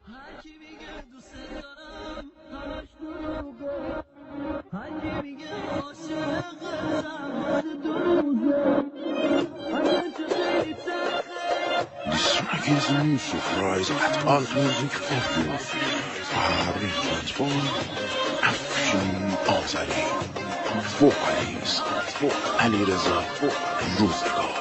هر کی میگه دوست دارم همش دروغه، هر کی میگه عاشقتم خود دروغه، اگرچه خیلی تلخه. This track is a new surprise at Alt Music Festival. Farid Transform, Afshin Azari, Vocalist, Ali Reza, Rozegar.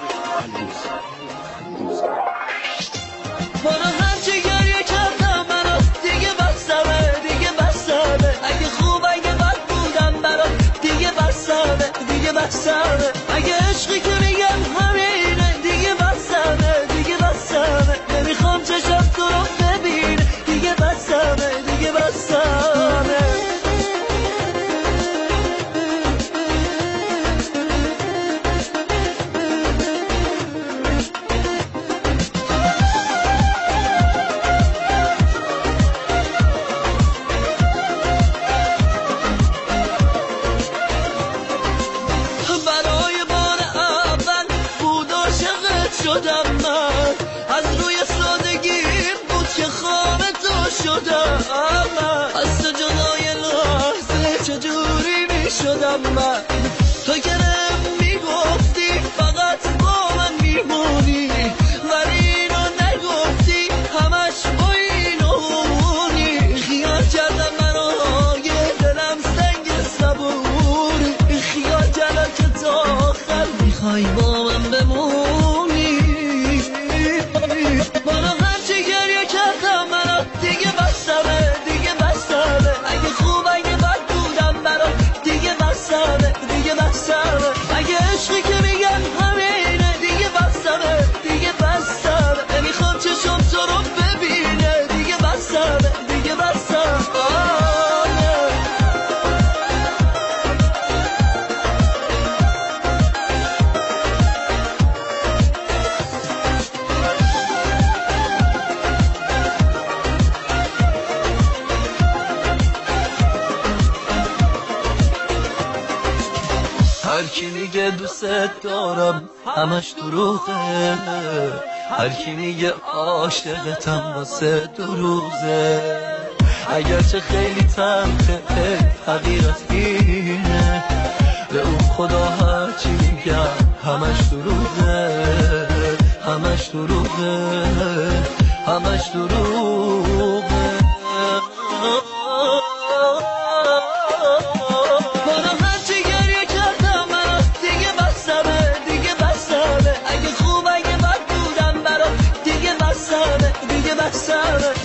برو هرچی گریه کردم برات دیگه بسمه، دیگه بسمه. اگه خوب اگه بد بودم برات دیگه بسمه، دیگه بسمه. اگه عشقی که میگم همینه دیگه بسمه، دیگه بسمه. نمیخوام چشم تو رو ببینه دیگه بسمه، دیگه بسمه. شدم من از روی سادگیم بود که خواب تو شدم من، از تو جدای لحظه چجوری می شدم من. تو که میگفتی فقط با من میمونی، ولی اینو نگفتی همش با اینونی. خیال کردم منو یه دلم سنگ صبوری، خیال کردم که تا آخر میخوای با من بمونی. برو هرچی گریه کردم برات دیگه بسمه، دیگه بسمه. اگه خوب اگه بد بودم برات دیگه بسمه، دیگه بسمه. اگه عشقی که میگن همینه دیگه بسمه، دیگه بسمه. نمیخوام چشم تو رو ببینه دیگه بسمه، دیگه بسمه. هر کی میگه دوست دارم همش دروغه، هر کی میگه عاشقتم واسه دو روزه. اگرچه خیلی تلخه حقیقت اینه، به اون خدا هر چی میگم همش دروغه، همش دروغه، همش دروغه. دیگه بسمه.